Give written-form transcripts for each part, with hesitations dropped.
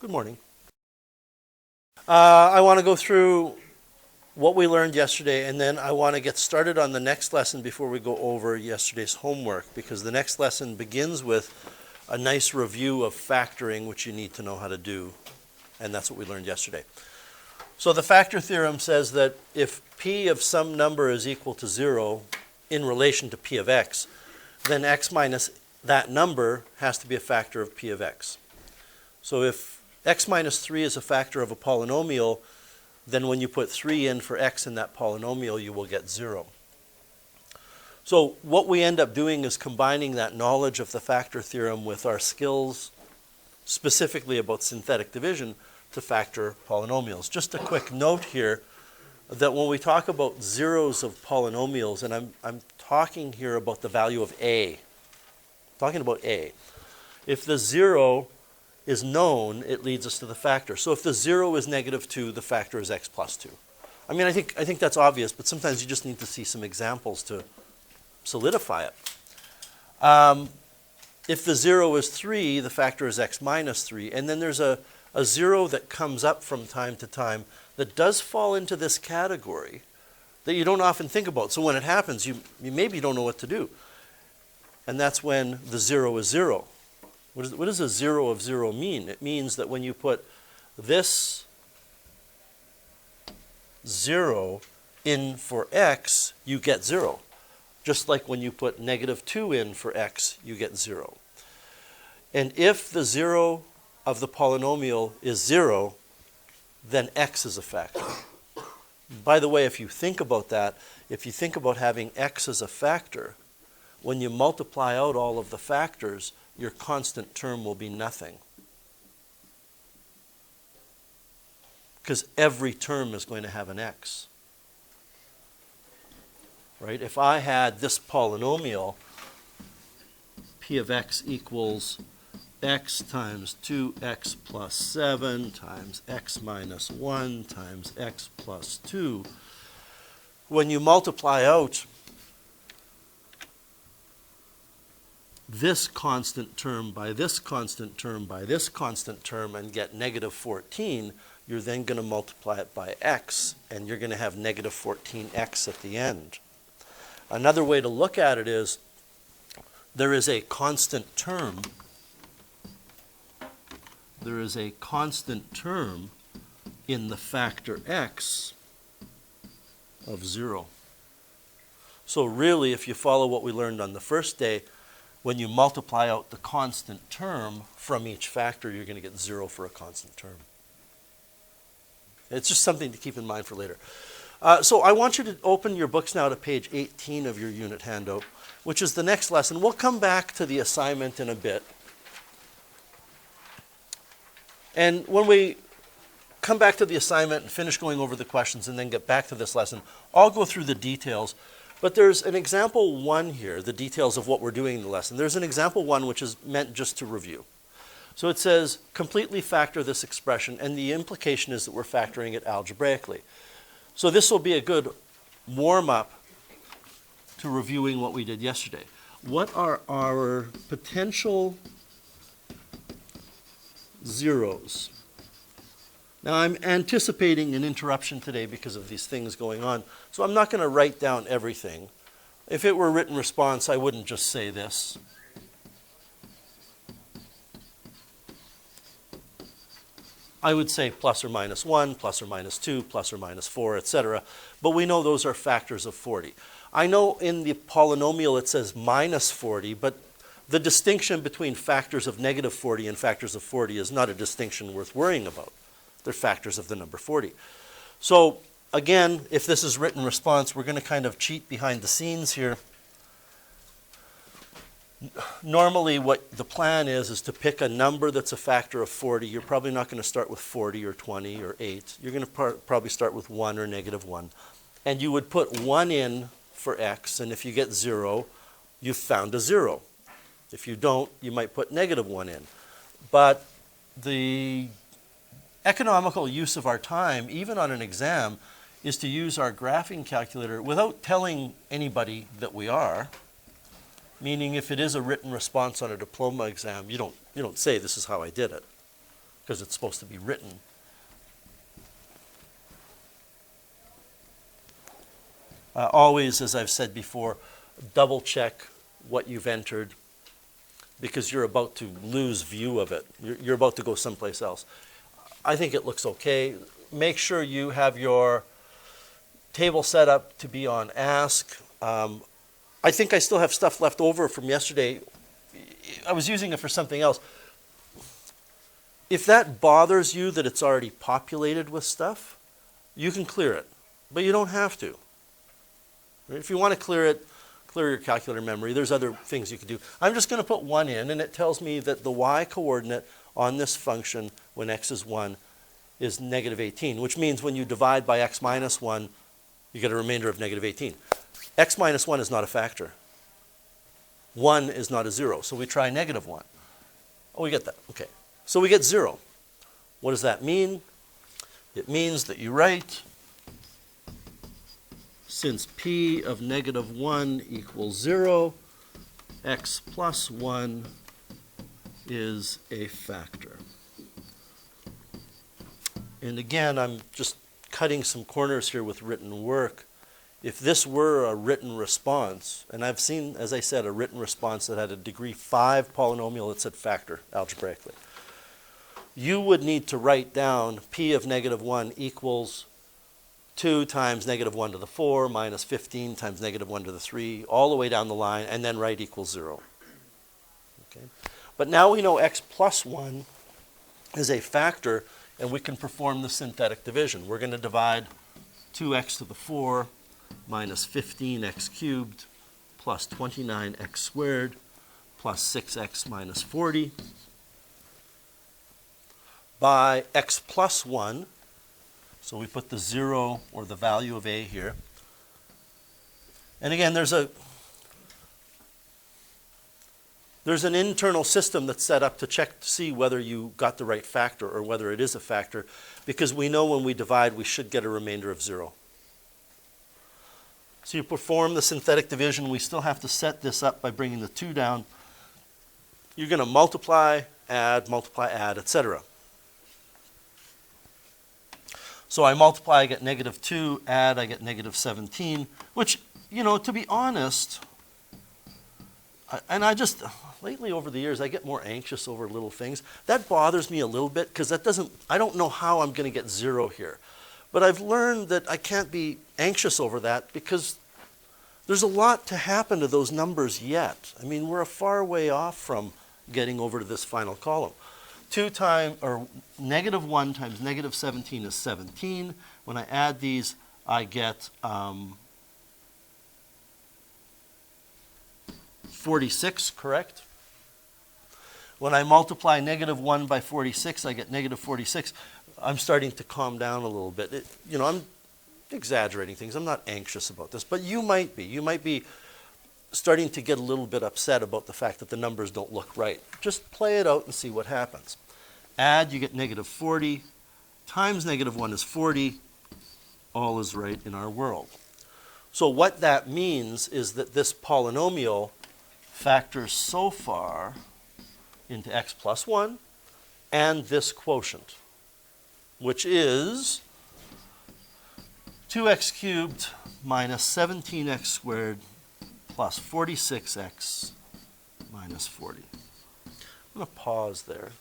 Good morning. I want to go through what we learned yesterday, and then I want to get started on the next lesson before we go over yesterday's homework, because the next lesson begins with a nice review of factoring, which you need to know how to do, and that's what we learned yesterday. So the factor theorem says that if p of some number is equal to 0 in relation to p of x, then x minus that number has to be a factor of p of x. So if x minus 3 is a factor of a polynomial, then when you put 3 in for x in that polynomial, you will get 0. So what we end up doing is combining that knowledge of the factor theorem with our skills specifically about synthetic division to factor polynomials. Just a quick note here that when we talk about zeros of polynomials, and I'm talking here about the value of a, I'm talking about a. If the 0 is known, it leads us to the factor. So if the 0 is negative 2, the factor is x plus 2. I mean, I think that's obvious, but sometimes you just need to see some examples to solidify it. If the 0 is 3, the factor is x minus 3. And then there's a 0 that comes up from time to time that does fall into this category that you don't often think about. So when it happens, you maybe don't know what to do. And that's when the 0 is 0. What does a 0 of 0 mean? It means that when you put this 0 in for x, you get 0. Just like when you put negative 2 in for x, you get 0. And if the 0 of the polynomial is 0, then x is a factor. By the way, if you think about that, if you think about having x as a factor, when you multiply out all of the factors, your constant term will be nothing. Because every term is going to have an x. Right? If I had this polynomial, p of x equals x times 2x plus 7 times x minus 1 times x plus 2, when you multiply out this constant term by this constant term by this constant term and get negative 14, you're then going to multiply it by x, and you're going to have negative 14x at the end. Another way to look at it is there is a constant term. There is a constant term in the factor x of 0. So really, if you follow what we learned on the first day, when you multiply out the constant term from each factor, you're going to get 0 for a constant term. It's just something to keep in mind for later. So I want you to open your books now to page 18 of your unit handout, which is the next lesson. We'll come back to the assignment in a bit. And when we come back to the assignment and finish going over the questions and then get back to this lesson, I'll go through the details. But there's an example 1 here, the details of what we're doing in the lesson. There's an example 1 which is meant just to review. So it says, completely factor this expression, and the implication is that we're factoring it algebraically. So this will be a good warm-up to reviewing what we did yesterday. What are our potential zeros? Now I'm anticipating an interruption today because of these things going on, so I'm not going to write down everything. If it were written response, I wouldn't just say this. I would say plus or minus 1, plus or minus 2, plus or minus 4, etc. But we know those are factors of 40. I know in the polynomial it says minus 40, but the distinction between factors of negative 40 and factors of 40 is not a distinction worth worrying about. They're factors of the number 40. So again, if this is written response, we're going to kind of cheat behind the scenes here. Normally what the plan is to pick a number that's a factor of 40. You're probably not going to start with 40 or 20 or 8. You're going to probably start with 1 or negative 1. And you would put 1 in for x, and if you get 0, you've found a 0. If you don't, you might put negative 1 in. But the economical use of our time, even on an exam, is to use our graphing calculator without telling anybody that we are. Meaning if it is a written response on a diploma exam, you don't say this is how I did it. because it's supposed to be written. Always, as I've said before, double check what you've entered because you're about to lose view of it. You're about to go someplace else. I think it looks okay. Make sure you have your table set up to be on ask. I think I still have stuff left over from yesterday. I was using it for something else. If that bothers you that it's already populated with stuff, you can clear it, but you don't have to. If you want to clear it, clear your calculator memory. There's other things you can do. I'm just going to put 1 in, and it tells me that the y coordinate on this function when x is 1 is negative 18, which means when you divide by x minus 1, you get a remainder of negative 18. X minus 1 is not a factor. 1 is not a 0, so we try negative 1. Oh, we get that. Okay. So we get 0. What does that mean? It means that you write, since p of negative 1 equals 0, x plus 1 is a factor. And again, I'm just cutting some corners here with written work. If this were a written response, and I've seen, as I said, a written response that had a degree 5 polynomial that said factor algebraically, you would need to write down p of negative 1 equals 2 times negative 1 to the 4 minus 15 times negative 1 to the 3, all the way down the line, and then write equals 0. Okay? But now we know x plus 1 is a factor, and we can perform the synthetic division. We're going to divide 2x to the 4 minus 15x cubed plus 29x squared plus 6x minus 40 by x plus 1. So we put the 0 or the value of a here. And again, there's an internal system that's set up to check to see whether you got the right factor or whether it is a factor, because we know when we divide we should get a remainder of 0. So you perform the synthetic division. We still have to set this up by bringing the 2 down. You're going to multiply, add, etc. So I multiply, I get negative 2, add, I get negative 17, which, you know, to be honest, and I just, lately over the years, I get more anxious over little things. That bothers me a little bit because I don't know how I'm going to get 0 here. But I've learned that I can't be anxious over that because there's a lot to happen to those numbers yet. I mean, we're a far way off from getting over to this final column. Negative 1 times negative 17 is 17. When I add these, I get 46, correct? When I multiply negative 1 by 46, I get negative 46. I'm starting to calm down a little bit. I'm exaggerating things. I'm not anxious about this, but you might be. You might be starting to get a little bit upset about the fact that the numbers don't look right. Just play it out and see what happens. Add, you get negative 40, times negative 1 is 40. All is right in our world. So what that means is that this polynomial factors so far into x plus 1 and this quotient, which is 2x cubed minus 17x squared plus 46x minus 40. I'm going to pause there.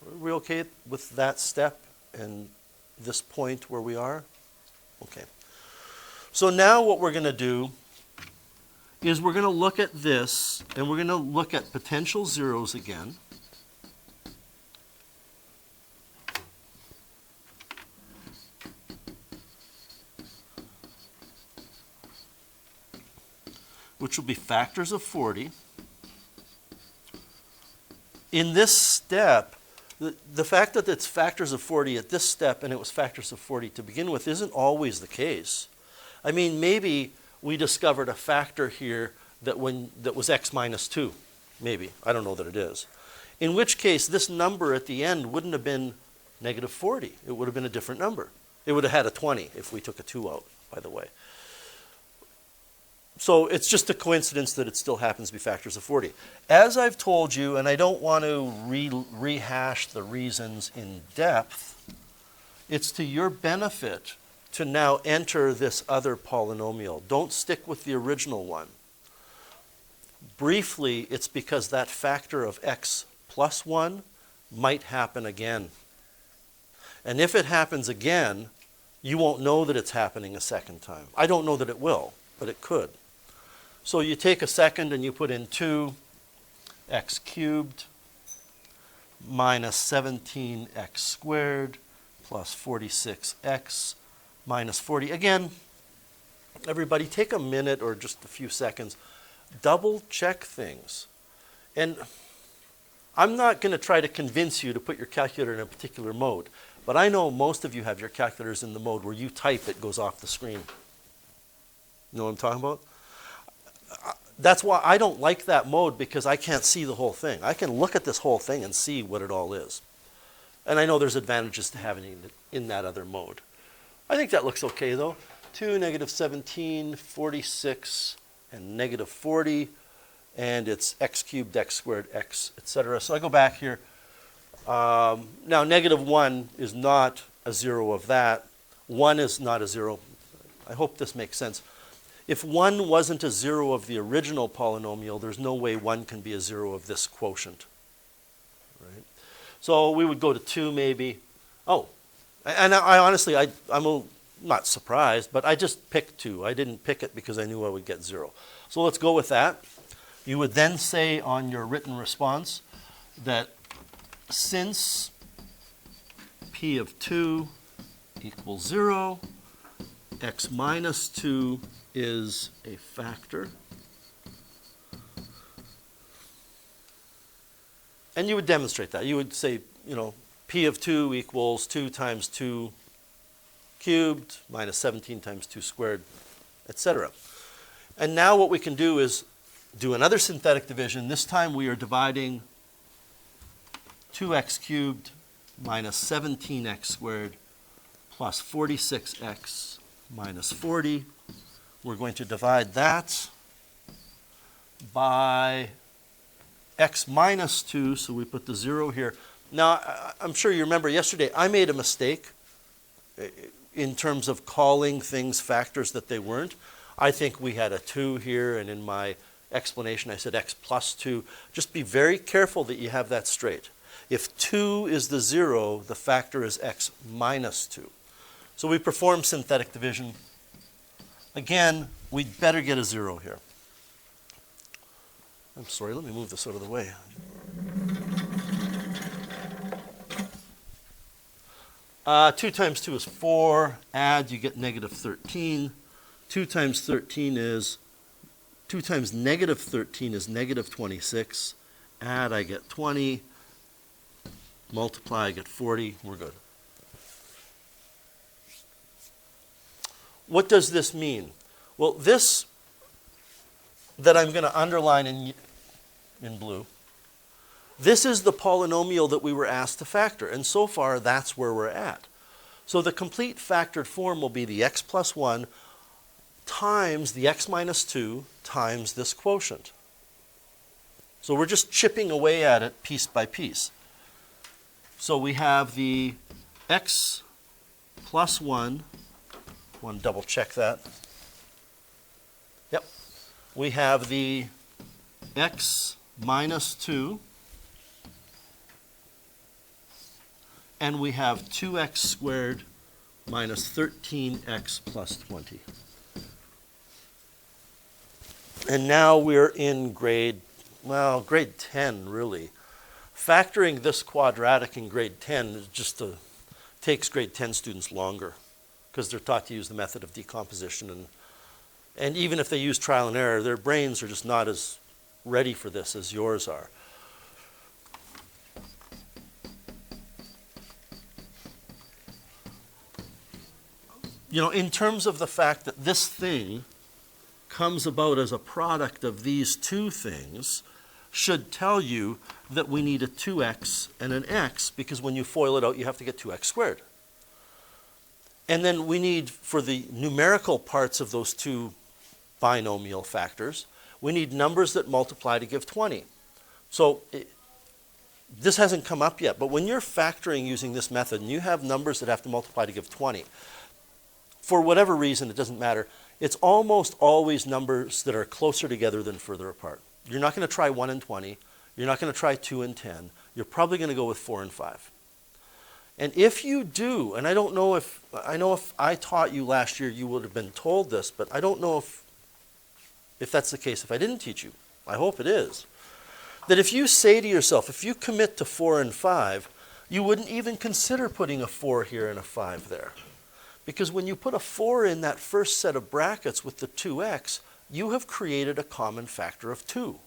Are we okay with that step and this point where we are? Okay. So now what we're going to do is we're going to look at this, and we're going to look at potential zeros again. Which will be factors of 40. In this step, the fact that it's factors of 40 at this step and it was factors of 40 to begin with isn't always the case. I mean, maybe we discovered a factor here that was x minus 2. Maybe. I don't know that it is. In which case, this number at the end wouldn't have been negative 40. It would have been a different number. It would have had a 20 if we took a 2 out, by the way. So it's just a coincidence that it still happens to be factors of 40. As I've told you, and I don't want to rehash the reasons in depth, it's to your benefit to now enter this other polynomial. Don't stick with the original one. Briefly, it's because that factor of x plus 1 might happen again. And if it happens again, you won't know that it's happening a second time. I don't know that it will, but it could. So you take a second and you put in 2x cubed minus 17x squared plus 46x minus 40. Again, everybody take a minute or just a few seconds. Double check things. And I'm not going to try to convince you to put your calculator in a particular mode, but I know most of you have your calculators in the mode where you type, it goes off the screen. You know what I'm talking about? That's why I don't like that mode, because I can't see the whole thing. I can look at this whole thing and see what it all is. And I know there's advantages to having it in that other mode. I think that looks okay though. 2, negative 17, 46, and negative 40, and it's x cubed, x squared, x, etc. So I go back here. Now negative 1 is not a 0 of that. 1 is not a 0. I hope this makes sense. If 1 wasn't a 0 of the original polynomial, there's no way 1 can be a 0 of this quotient. Right? So we would go to 2 maybe. Oh, and I honestly, I'm not surprised, but I just picked 2. I didn't pick it because I knew I would get 0. So let's go with that. You would then say on your written response that since p of 2 equals 0, x minus 2 is a factor. And you would demonstrate that. You would say, you know, p of 2 equals 2 times 2 cubed minus 17 times 2 squared, etc. And now what we can do is do another synthetic division. This time we are dividing 2x cubed minus 17x squared plus 46x minus 40. We're going to divide that by x minus 2, so we put the 0 here. Now, I'm sure you remember yesterday I made a mistake in terms of calling things factors that they weren't. I think we had a 2 here, and in my explanation I said x plus 2. Just be very careful that you have that straight. If 2 is the 0, the factor is x minus 2. So we perform synthetic division. Again, we'd better get a 0 here. I'm sorry, let me move this out of the way. Two times 2 is 4. Add, you get negative 13. 2 times 13 is, 2 times negative 13 is negative 26. Add, I get 20. Multiply, I get 40. We're good. What does this mean? Well, this that I'm going to underline in blue, this is the polynomial that we were asked to factor, and so far that's where we're at. So the complete factored form will be the x plus 1 times the x minus 2 times this quotient. So we're just chipping away at it piece by piece. So we have the x plus 1. I want to double check that. Yep. We have the x minus 2. And we have 2x squared minus 13x plus 20. And now we're in grade 10, really. Factoring this quadratic in grade 10 is just takes grade 10 students longer, because they're taught to use the method of decomposition. And even if they use trial and error, their brains are just not as ready for this as yours are. You know, in terms of the fact that this thing comes about as a product of these two things, should tell you that we need a 2x and an x, because when you FOIL it out, you have to get 2x squared. And then we need, for the numerical parts of those two binomial factors. We need numbers that multiply to give 20. So this hasn't come up yet, but when you're factoring using this method and you have numbers that have to multiply to give 20, for whatever reason, it doesn't matter, it's almost always numbers that are closer together than further apart. You're not going to try 1 and 20. You're not going to try 2 and 10. You're probably going to go with 4 and 5. And if you do, and I know if I taught you last year, you would have been told this, but I don't know if that's the case. If I didn't teach you, I hope it is, that if you say to yourself, if you commit to 4 and 5, you wouldn't even consider putting a 4 here and a 5 there. Because when you put a 4 in that first set of brackets with the 2x, you have created a common factor of 2.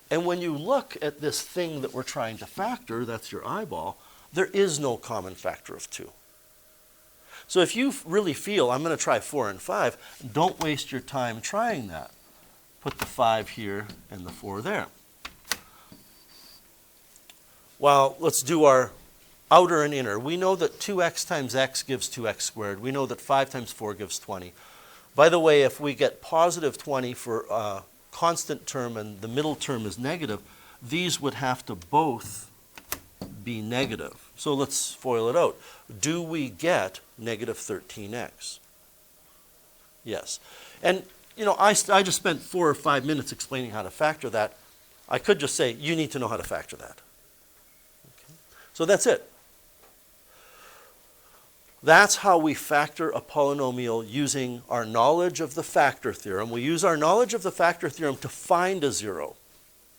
And when you look at this thing that we're trying to factor, that's your eyeball, there is no common factor of 2. So if you really feel, I'm going to try 4 and 5, don't waste your time trying that. Put the 5 here and the 4 there. Well, let's do our outer and inner. We know that 2x times x gives 2x squared. We know that 5 times 4 gives 20. By the way, if we get positive 20 for a constant term and the middle term is negative, these would have to both be negative. So let's FOIL it out. Do we get negative 13x? Yes. And you know, I just spent 4 or 5 minutes explaining how to factor that. I could just say, you need to know how to factor that. Okay. So that's it. That's how we factor a polynomial using our knowledge of the factor theorem. We use our knowledge of the factor theorem to find a zero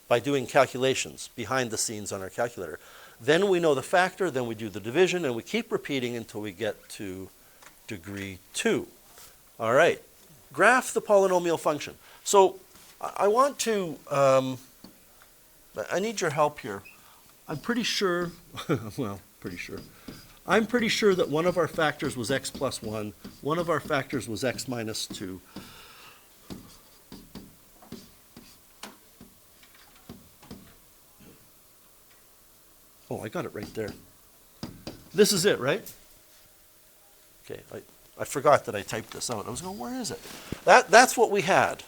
by doing calculations behind the scenes on our calculator. Then we know the factor, then we do the division, and we keep repeating until we get to degree 2. All right. Graph the polynomial function. So I want to, I need your help here. I'm pretty sure, I'm pretty sure that one of our factors was x plus 1. One of our factors was x minus 2. Oh, I got it right there. This is it, right? Okay, I forgot that I typed this out. I was going, where is it? That's what we had.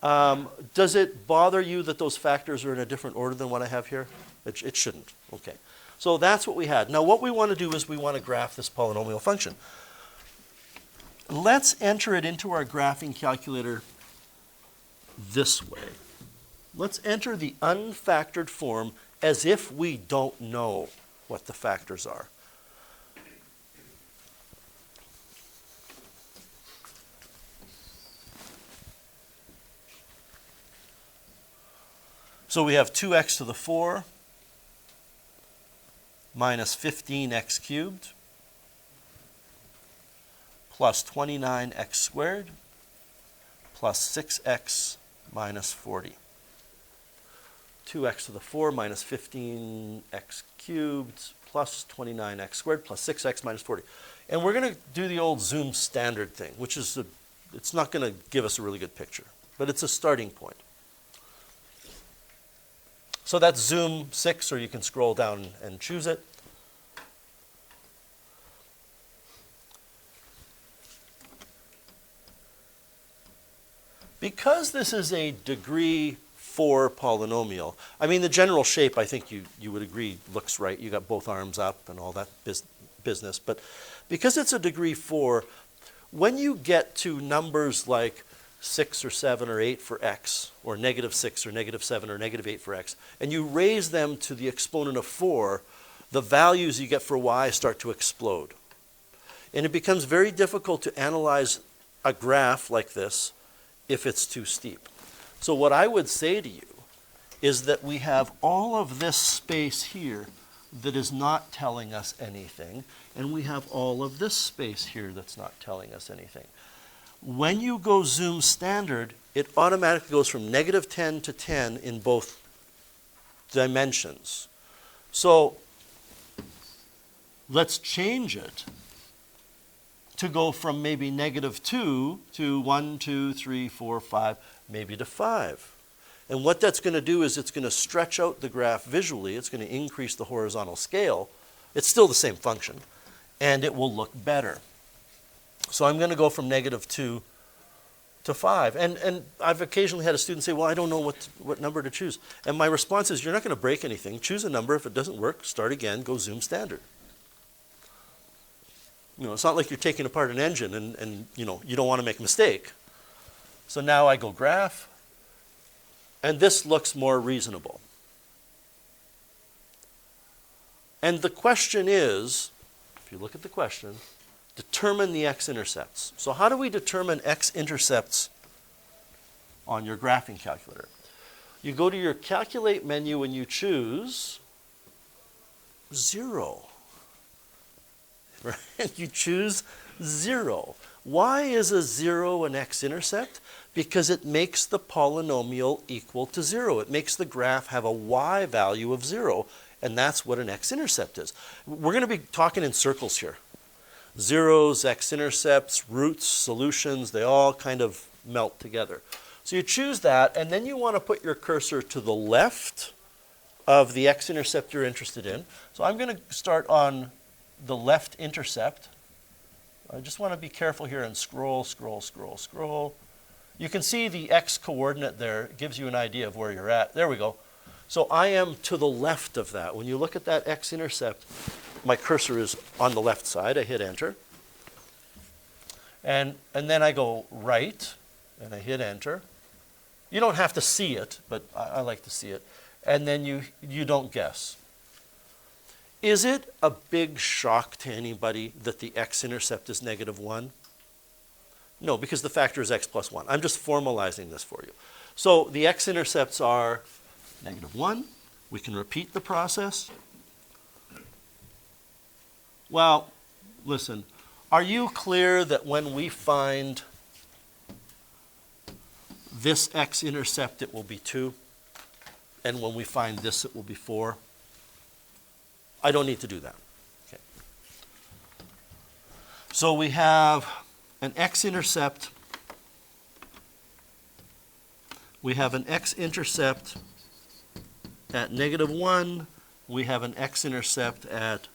Does it bother you that those factors are in a different order than what I have here? It shouldn't. Okay. So that's what we had. Now what we want to do is we want to graph this polynomial function. Let's enter it into our graphing calculator this way. Let's enter the unfactored form as if we don't know what the factors are. So we have 2x to the 4 minus 15x cubed plus 29x squared plus 6x minus 40. 2x to the 4 minus 15x cubed plus 29x squared plus 6x minus 40. And we're going to do the old zoom standard thing, which is, it's not going to give us a really good picture, but it's a starting point. So that's zoom 6, or you can scroll down and choose it. Because this is a degree 4 polynomial, I mean, the general shape, I think you would agree, looks right. You got both arms up and all that business. But because it's a degree 4, when you get to numbers like 6 or 7 or 8 for x, or negative 6 or negative 7 or negative 8 for x, and you raise them to the exponent of 4, the values you get for y start to explode. And it becomes very difficult to analyze a graph like this if it's too steep. So what I would say to you is that we have all of this space here that is not telling us anything, and we have all of this space here that's not telling us anything. When you go zoom standard, it automatically goes from negative 10 to 10 in both dimensions. So let's change it to go from maybe negative 2 to 1, 2, 3, 4, 5, maybe to 5. And what that's going to do is it's going to stretch out the graph visually. It's going to increase the horizontal scale. It's still the same function, and it will look better. So I'm going to go from negative 2 to 5. And I've occasionally had a student say, well, I don't know what number to choose. And my response is, you're not going to break anything. Choose a number. If it doesn't work, start again, go zoom standard. You know, it's not like you're taking apart an engine and you know, you don't want to make a mistake. So now I go graph, and this looks more reasonable. And the question is, if you look at the question, determine the x-intercepts. So how do we determine x-intercepts on your graphing calculator? You go to your calculate menu and you choose 0. Right? You choose 0. Why is a 0 an x-intercept? Because it makes the polynomial equal to 0. It makes the graph have a y value of 0, and that's what an x-intercept is. We're going to be talking in circles here. Zeros, x-intercepts, roots, solutions, they all kind of melt together. So you choose that, and then you want to put your cursor to the left of the x-intercept you're interested in. So I'm going to start on the left intercept. I just want to be careful here and scroll, scroll, scroll, scroll. You can see the x coordinate there. It gives you an idea of where you're at. There we go. So I am to the left of that. When you look at that x-intercept, my cursor is on the left side. I hit enter. And then I go right, and I hit enter. You don't have to see it, but I like to see it. And then you don't guess. Is it a big shock to anybody that the x-intercept is negative 1? No, because the factor is x plus 1. I'm just formalizing this for you. So the x-intercepts are negative 1. We can repeat the process. Well, listen, are you clear that when we find this x-intercept, it will be 2? And when we find this, it will be 4? I don't need to do that. Okay. So we have an x-intercept. We have an x-intercept at negative 1. We have an x-intercept at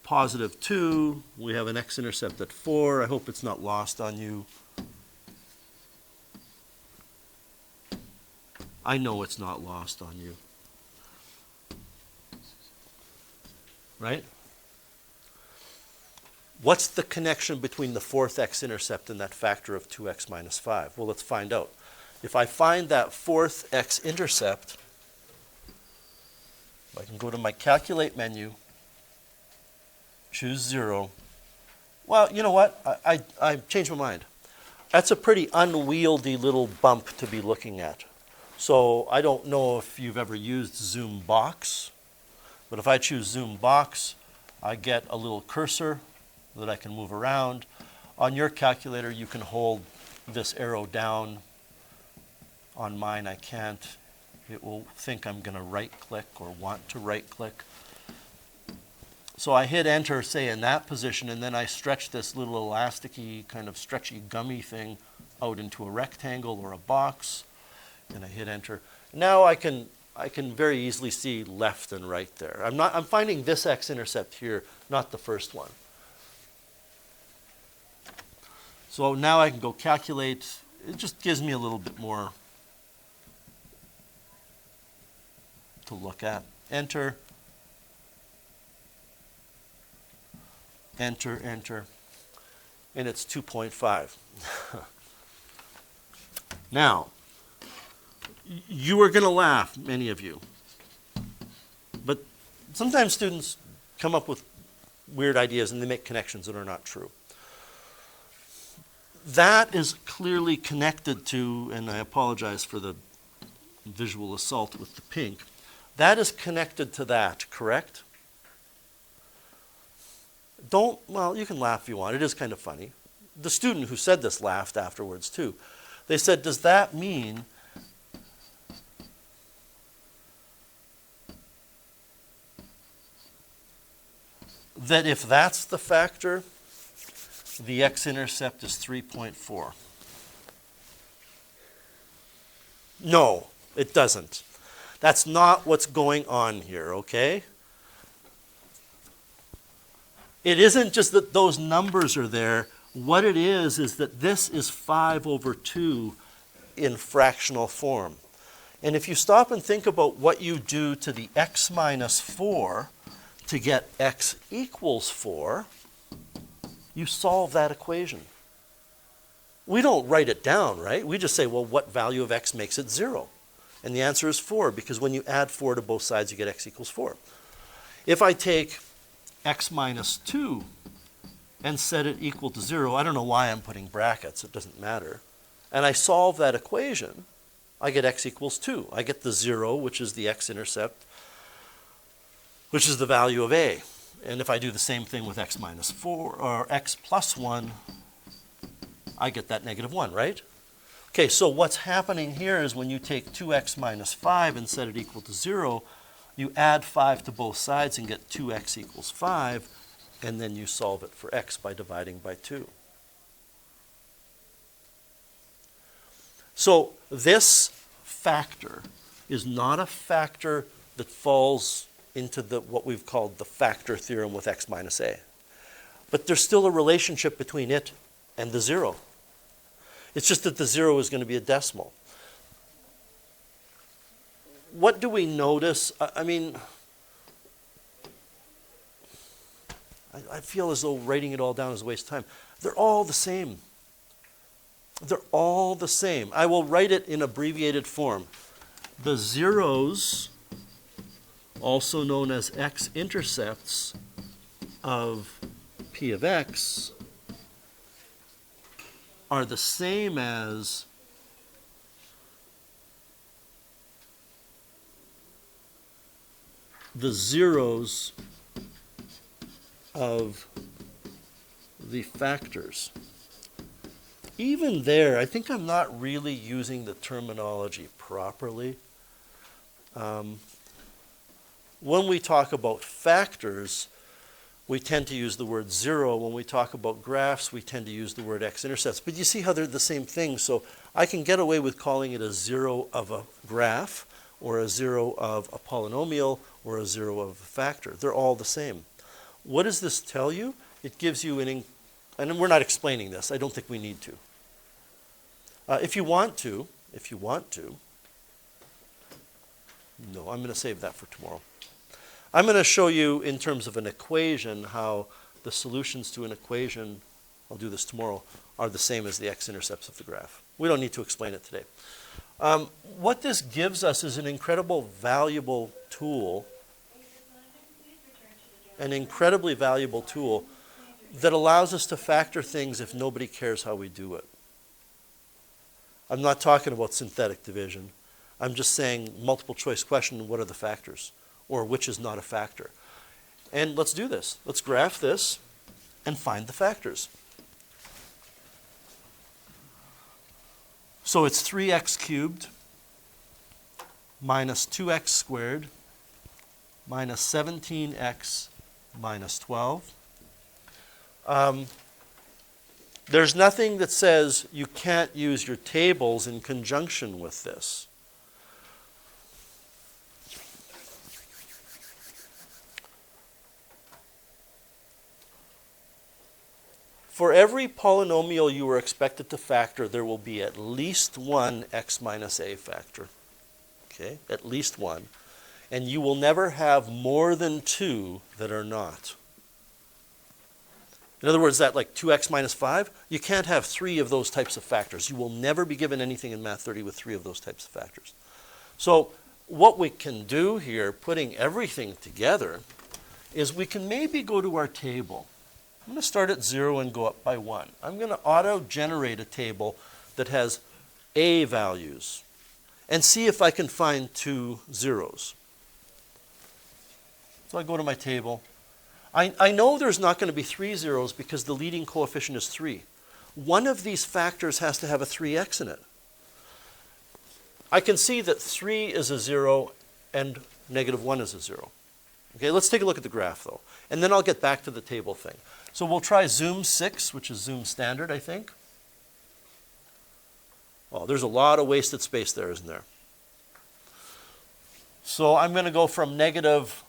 positive 2. We have an x-intercept at 4. I hope it's not lost on you. I know it's not lost on you. Right? What's the connection between the fourth x-intercept and that factor of 2x minus 5? Well, let's find out. If I find that fourth x-intercept, I can go to my calculate menu, choose 0. Well, you know what? I changed my mind. That's a pretty unwieldy little bump to be looking at. So I don't know if you've ever used zoom box, but if I choose zoom box, I get a little cursor that I can move around. On your calculator, you can hold this arrow down. On mine, I can't. It will think I'm going to right-click or want to right-click. So I hit enter, say, in that position, and then I stretch this little elasticy, kind of stretchy, gummy thing out into a rectangle or a box, and I hit enter. Now I can very easily see left and right there. I'm finding this x-intercept here, not the first one. So now I can go calculate. It just gives me a little bit more to look at. Enter. Enter, enter. And it's 2.5. Now, you are going to laugh, many of you. But sometimes students come up with weird ideas and they make connections that are not true. That is clearly connected to, and I apologize for the visual assault with the pink, that is connected to that, correct? Well, you can laugh if you want. It is kind of funny. The student who said this laughed afterwards too. They said, does that mean that if that's the factor, the x-intercept is 3.4? No, it doesn't. That's not what's going on here, okay? It isn't just that those numbers are there. What it is that this is 5 over 2 in fractional form. And if you stop and think about what you do to the x minus 4 to get x equals 4, you solve that equation. We don't write it down, right? We just say, well, what value of x makes it 0? And the answer is 4, because when you add 4 to both sides, you get x equals 4. If I take x minus 2 and set it equal to 0, I don't know why I'm putting brackets, it doesn't matter, and I solve that equation, I get x equals 2. I get the 0, which is the x-intercept, which is the value of a. And if I do the same thing with x minus 4, or x plus 1, I get that negative 1, right? Okay, so what's happening here is when you take 2x minus 5 and set it equal to 0, you add 5 to both sides and get 2x equals 5, and then you solve it for x by dividing by 2. So this factor is not a factor that falls into what we've called the factor theorem with x minus a. But there's still a relationship between it and the 0. It's just that the 0 is going to be a decimal. What do we notice? I mean, I feel as though writing it all down is a waste of time. They're all the same. They're all the same. I will write it in abbreviated form. The zeros, also known as x-intercepts of p of x, are the same as the zeros of the factors. Even there, I think I'm not really using the terminology properly. When we talk about factors, we tend to use the word 0. When we talk about graphs, we tend to use the word x-intercepts. But you see how they're the same thing. So I can get away with calling it a 0 of a graph, or a 0 of a polynomial, or a 0 of a factor. They're all the same. What does this tell you? It gives you and we're not explaining this. I don't think we need to. If you want to, no, I'm going to save that for tomorrow. I'm going to show you in terms of an equation how the solutions to an equation, I'll do this tomorrow, are the same as the x-intercepts of the graph. We don't need to explain it today. What this gives us is an incredible valuable tool, an incredibly valuable tool that allows us to factor things if nobody cares how we do it. I'm not talking about synthetic division. I'm just saying multiple choice question, what are the factors? Or which is not a factor? And let's do this. Let's graph this and find the factors. So it's 3x cubed minus 2x squared minus 17x minus 12. There's nothing that says you can't use your tables in conjunction with this. For every polynomial you are expected to factor, there will be at least one x minus a factor. Okay, at least one. And you will never have more than two that are not. In other words, that like 2x minus 5, you can't have three of those types of factors. You will never be given anything in Math 30 with three of those types of factors. So what we can do here, putting everything together, is we can maybe go to our table. I'm going to start at 0 and go up by 1. I'm going to auto-generate a table that has a values and see if I can find two zeros. So I go to my table. I know there's not going to be three zeros because the leading coefficient is 3. One of these factors has to have a 3x in it. I can see that 3 is a 0 and negative 1 is a 0. Okay, let's take a look at the graph though. And then I'll get back to the table thing. So we'll try zoom 6, which is zoom standard, I think. Oh, there's a lot of wasted space there, isn't there? So I'm going to go from negative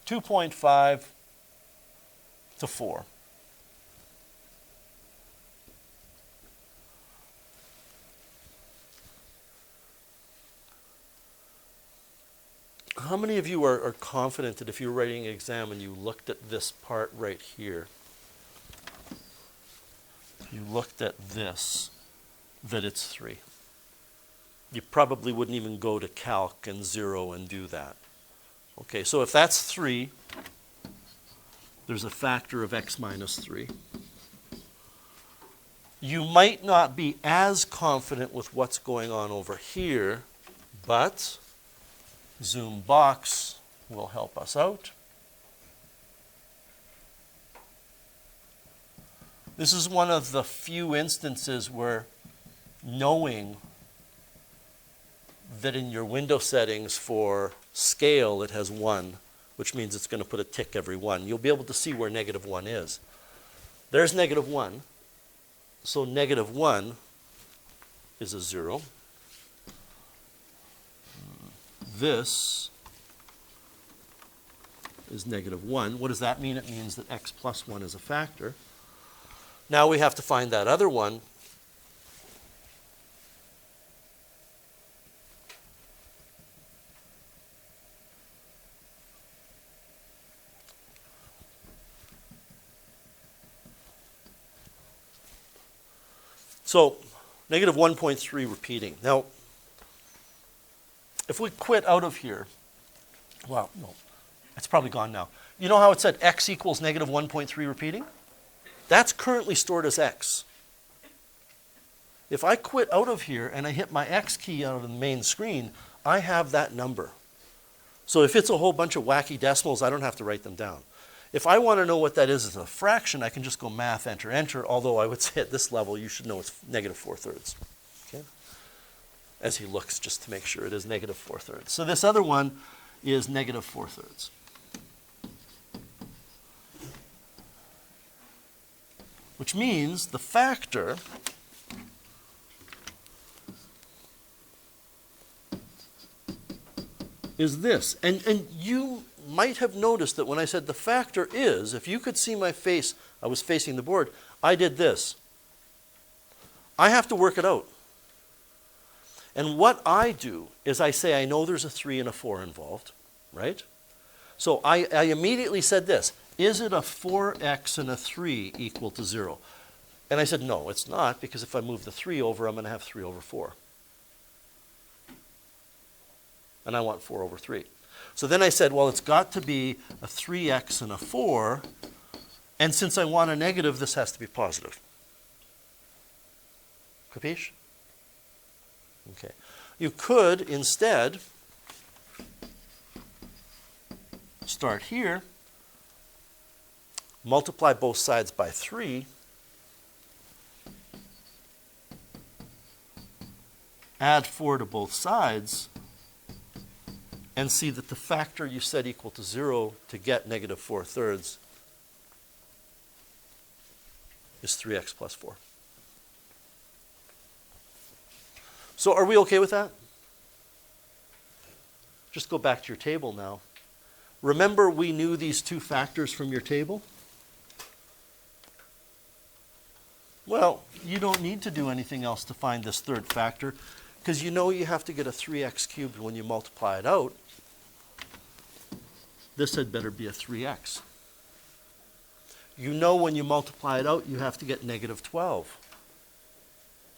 2.5 to 4. how many of you are confident that if you're writing an exam and you looked at this part right here, you looked at this, that it's 3? You probably wouldn't even go to calc and 0 and do that. Okay, so if that's 3, there's a factor of x minus 3. You might not be as confident with what's going on over here, but zoom box will help us out. This is one of the few instances where knowing that in your window settings for scale it has 1, which means it's going to put a tick every 1. You'll be able to see where negative 1 is. There's negative 1. So negative 1 is a 0. This is negative 1. What does that mean? It means that x plus 1 is a factor. Now we have to find that other one. So negative 1.3 repeating. Now, if we quit out of here, well, no, it's probably gone now. You know how it said x equals negative 1.3 repeating? That's currently stored as x. If I quit out of here and I hit my x key out of the main screen, I have that number. So if it's a whole bunch of wacky decimals, I don't have to write them down. If I want to know what that is as a fraction, I can just go math, enter, enter, although I would say at this level you should know it's negative 4/3. Okay? As he looks just to make sure it is negative 4/3. So this other one is negative 4/3. Which means the factor is this. And you might have noticed that when I said the factor is, if you could see my face, I was facing the board, I did this. I have to work it out. And what I do is I say I know there's a 3 and a 4 involved, right? So I immediately said this. Is it a 4x and a 3 equal to 0? And I said, no, it's not, because if I move the 3 over, I'm going to have 3 over 4. And I want 4 over 3. So then I said, well, it's got to be a 3x and a 4, and since I want a negative, this has to be positive. Capiche? Okay. You could instead start here, multiply both sides by 3, add 4 to both sides, and see that the factor you set equal to 0 to get negative 4/3 is 3x plus 4. So are we okay with that? Just go back to your table now. Remember we knew these two factors from your table? Well, you don't need to do anything else to find this third factor, because you know you have to get a 3x cubed when you multiply it out. This had better be a 3x. You know when you multiply it out, you have to get negative 12.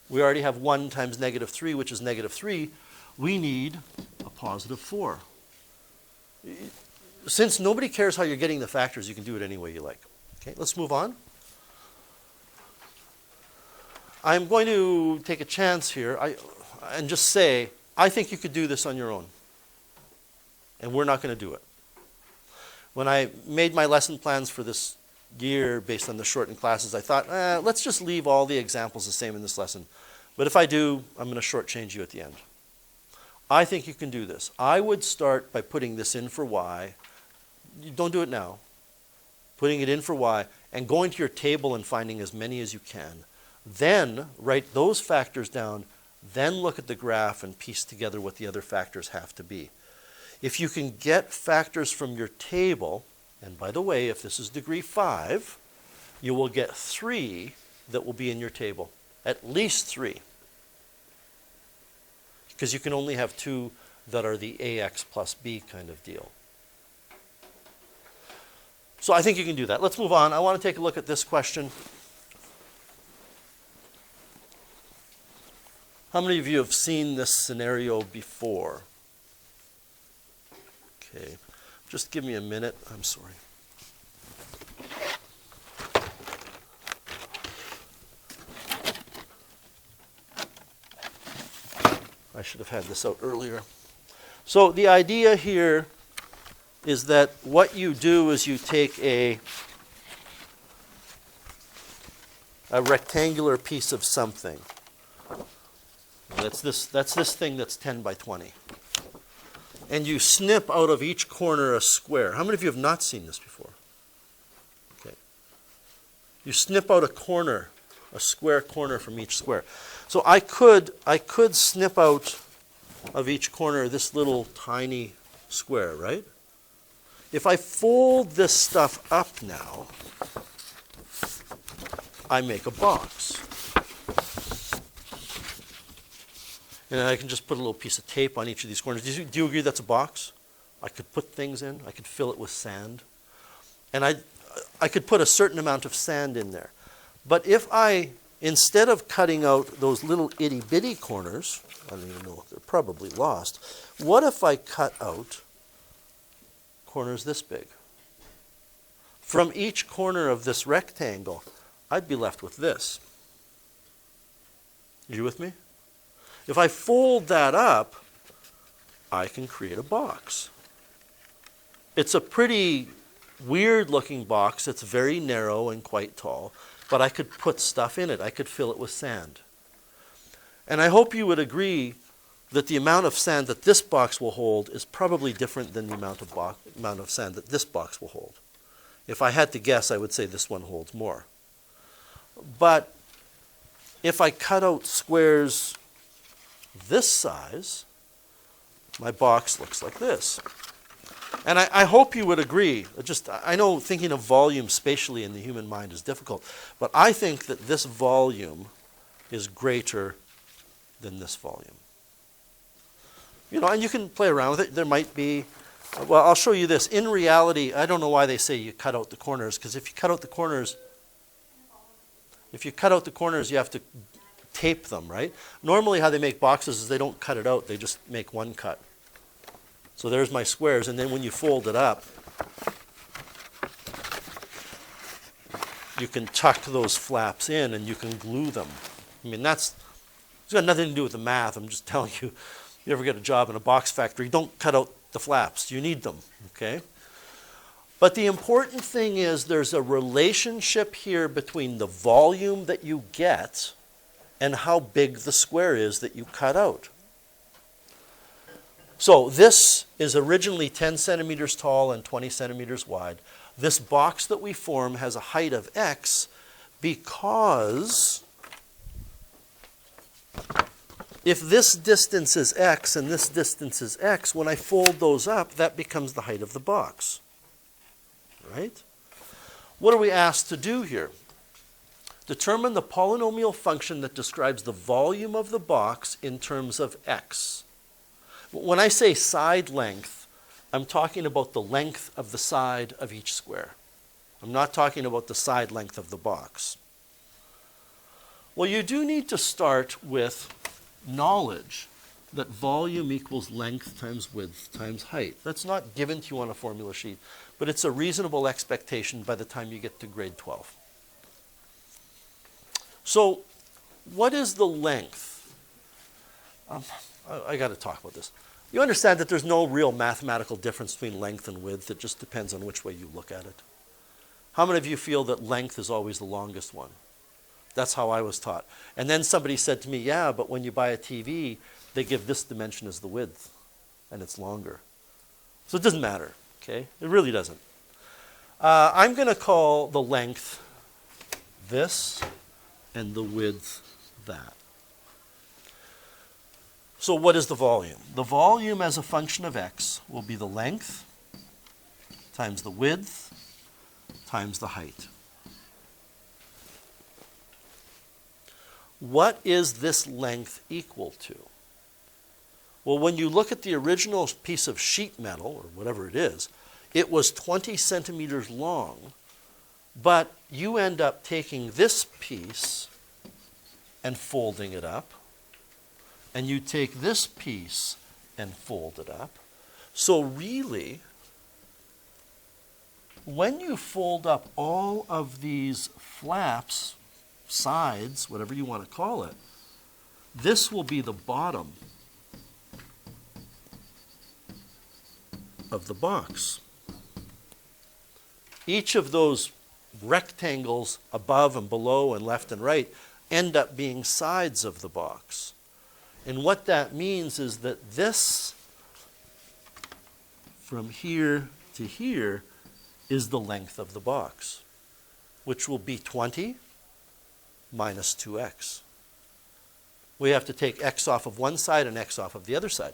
We already have 1 times negative 3, which is negative 3. We need a positive 4. Since nobody cares how you're getting the factors, you can do it any way you like. Okay, let's move on. I'm going to take a chance here and just say, I think you could do this on your own. And we're not going to do it. When I made my lesson plans for this year based on the shortened classes, I thought, let's just leave all the examples the same in this lesson. But if I do, I'm going to shortchange you at the end. I think you can do this. I would start by putting this in for y. You don't do it now. Putting it in for y and going to your table and finding as many as you can. Then write those factors down. Then look at the graph and piece together what the other factors have to be. If you can get factors from your table, and by the way, if this is degree 5, you will get 3 that will be in your table. At least 3. Because you can only have 2 that are the ax plus b kind of deal. So I think you can do that. Let's move on. I want to take a look at this question. How many of you have seen this scenario before? Okay, just give me a minute. I'm sorry. I should have had this out earlier. So the idea here is that what you do is you take a rectangular piece of something. That's this thing that's 10 by 20. And you snip out of each corner a square. How many of you have not seen this before? Okay. You snip out a corner, a square corner from each square. So I could snip out of each corner this little tiny square, right? If I fold this stuff up now, I make a box. And I can just put a little piece of tape on each of these corners. Do you agree that's a box? I could put things in. I could fill it with sand. And I could put a certain amount of sand in there. But if I, instead of cutting out those little itty-bitty corners, I don't even know, they're probably lost, what if I cut out corners this big? From each corner of this rectangle, I'd be left with this. Are you with me? If I fold that up, I can create a box. It's a pretty weird looking box. It's very narrow and quite tall, but I could put stuff in it. I could fill it with sand. And I hope you would agree that the amount of sand that this box will hold is probably different than the amount of sand that this box will hold. If I had to guess, I would say this one holds more. But if I cut out squares this size, my box looks like this. And I hope you would agree. I know thinking of volume spatially in the human mind is difficult, but I think that this volume is greater than this volume. You know, and you can play around with it. There might be, well, I'll show you this. In reality, I don't know why they say you cut out the corners, because if you cut out the corners, you have to tape them, right? Normally how they make boxes is they don't cut it out, they just make one cut. So there's my squares, and then when you fold it up, you can tuck those flaps in and you can glue them. I mean, it's got nothing to do with the math. I'm just telling you, you ever get a job in a box factory, don't cut out the flaps. You need them, okay? But the important thing is there's a relationship here between the volume that you get and how big the square is that you cut out. So this is originally 10 centimeters tall and 20 centimeters wide. This box that we form has a height of x because if this distance is x and this distance is x, when I fold those up, that becomes the height of the box. Right? What are we asked to do here? Determine the polynomial function that describes the volume of the box in terms of x. When I say side length, I'm talking about the length of the side of each square. I'm not talking about the side length of the box. Well, you do need to start with knowledge that volume equals length times width times height. That's not given to you on a formula sheet, but it's a reasonable expectation by the time you get to grade 12. So, what is the length? I got to talk about this. You understand that there's no real mathematical difference between length and width. It just depends on which way you look at it. How many of you feel that length is always the longest one? That's how I was taught. And then somebody said to me, yeah, but when you buy a TV, they give this dimension as the width, and it's longer. So it doesn't matter, okay? It really doesn't. I'm going to call the length this and the width that. So what is the volume? The volume as a function of x will be the length times the width times the height. What is this length equal to? Well, when you look at the original piece of sheet metal, or whatever it is, it was 20 centimeters long, but you end up taking this piece and folding it up, and you take this piece and fold it up. So really, when you fold up all of these flaps, sides, whatever you want to call it, this will be the bottom of the box. Each of those rectangles above and below and left and right end up being sides of the box. And what that means is that this, from here to here, is the length of the box, which will be 20 minus 2x. We have to take x off of one side and x off of the other side.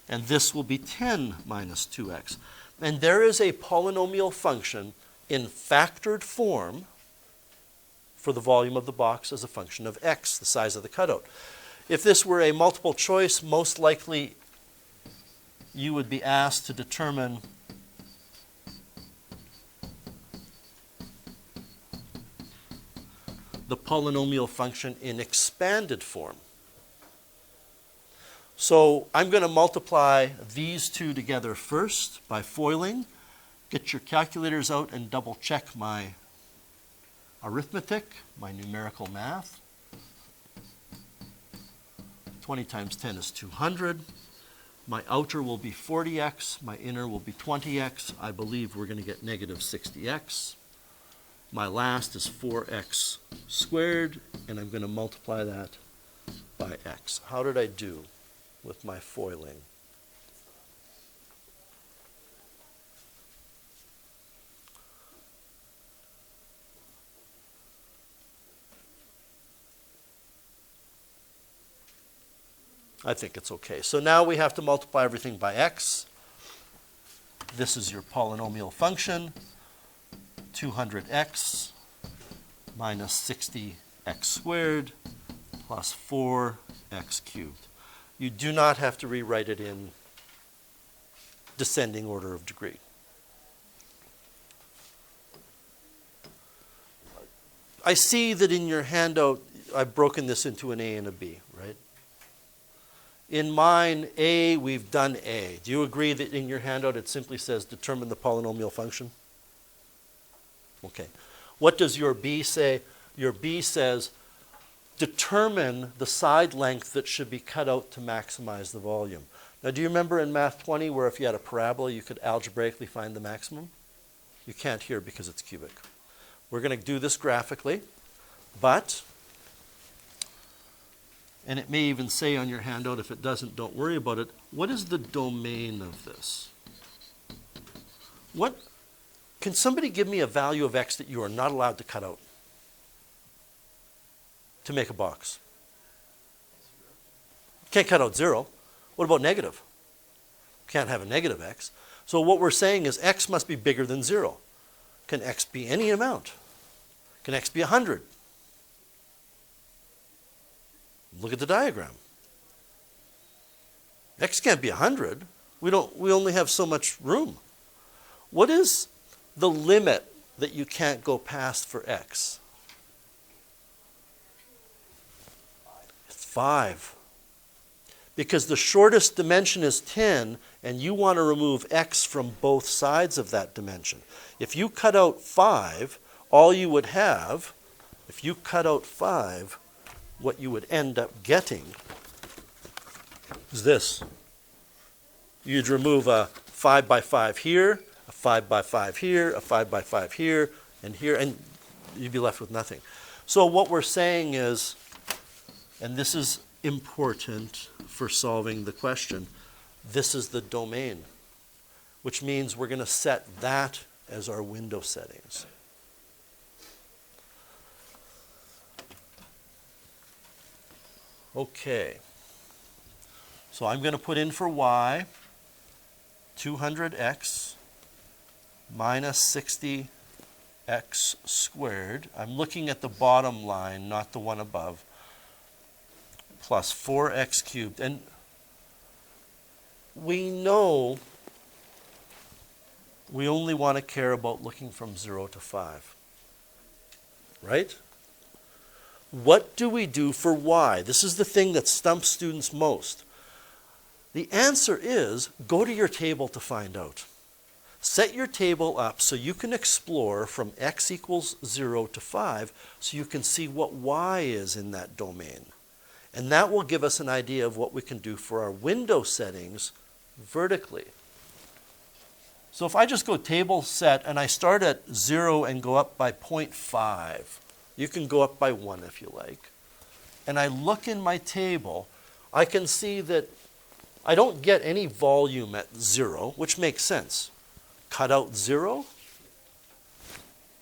And this will be 10 minus 2x. And there is a polynomial function in factored form for the volume of the box as a function of x, the size of the cutout. If this were a multiple choice, most likely you would be asked to determine the polynomial function in expanded form. So I'm going to multiply these two together first by foiling. Get your calculators out and double check my arithmetic, my numerical math. 20 times 10 is 200. My outer will be 40x. My inner will be 20x. I believe we're going to get negative 60x. My last is 4x squared, and I'm going to multiply that by x. How did I do with my foiling? I think it's okay. So now we have to multiply everything by x. This is your polynomial function, 200x minus 60x squared plus 4x cubed. You do not have to rewrite it in descending order of degree. I see that in your handout, I've broken this into an A and a B, right? In mine, A, we've done A. Do you agree that in your handout it simply says determine the polynomial function? Okay. What does your B say? Your B says determine the side length that should be cut out to maximize the volume. Now, do you remember in Math 20 where if you had a parabola you could algebraically find the maximum? You can't here because it's cubic. We're going to do this graphically, but, and it may even say on your handout, if it doesn't, don't worry about it, what is the domain of this? What, can somebody give me a value of x that you are not allowed to cut out to make a box? Can't cut out 0. What about negative? Can't have a negative x. So what we're saying is x must be bigger than 0. Can x be any amount? Can x be 100? Look at the diagram. X can't be 100. We only have so much room. What is the limit that you can't go past for x? It's 5. Because the shortest dimension is 10, and you want to remove x from both sides of that dimension. If you cut out 5, all you would have, if you cut out 5, what you would end up getting is this. You'd remove a 5 by 5 here, a 5 by 5 here, a 5 by 5 here, and you'd be left with nothing. So what we're saying is, and this is important for solving the question, this is the domain, which means we're going to set that as our window settings. Okay, so I'm going to put in for y 200x minus 60x x squared, I'm looking at the bottom line, not the one above, plus 4x cubed. And we know we only want to care about looking from 0 to 5, right? What do we do for y? This is the thing that stumps students most. The answer is go to your table to find out. Set your table up so you can explore from x equals 0 to 5 so you can see what y is in that domain. And that will give us an idea of what we can do for our window settings vertically. So if I just go table set and I start at 0 and go up by 0.5, you can go up by 1 if you like, and I look in my table, I can see that I don't get any volume at 0, which makes sense. Cut out 0,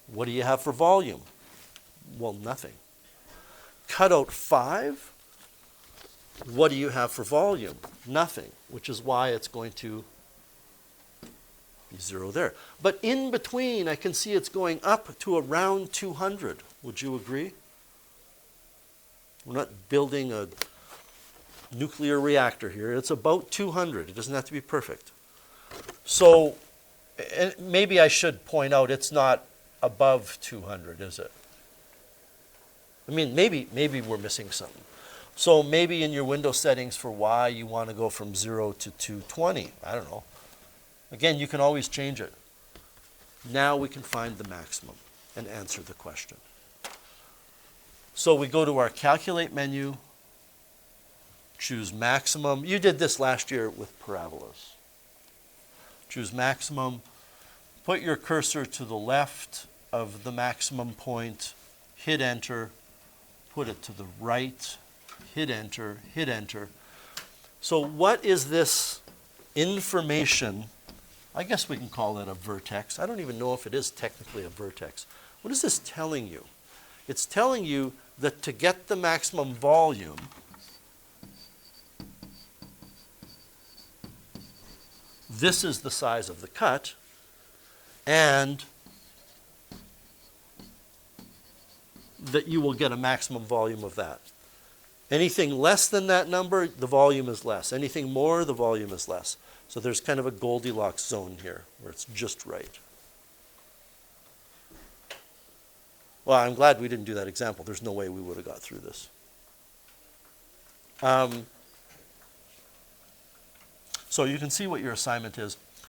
what do you have for volume? Well, nothing. Cut out 5, what do you have for volume? Nothing, which is why it's going to be 0 there. But in between, I can see it's going up to around 200. Would you agree? We're not building a nuclear reactor here. It's about 200. It doesn't have to be perfect. So and maybe I should point out it's not above 200, is it? I mean, maybe we're missing something. So maybe in your window settings for y, you want to go from 0 to 220. I don't know. Again, you can always change it. Now we can find the maximum and answer the question. So we go to our calculate menu, choose maximum. You did this last year with parabolas. Choose maximum. Put your cursor to the left of the maximum point. Hit enter. Put it to the right. Hit enter. Hit enter. So what is this information? I guess we can call it a vertex. I don't even know if it is technically a vertex. What is this telling you? It's telling you that to get the maximum volume, this is the size of the cut, and that you will get a maximum volume of that. Anything less than that number, the volume is less. Anything more, the volume is less. So there's kind of a Goldilocks zone here where it's just right. Well, I'm glad we didn't do that example. There's no way we would have got through this. So you can see what your assignment is.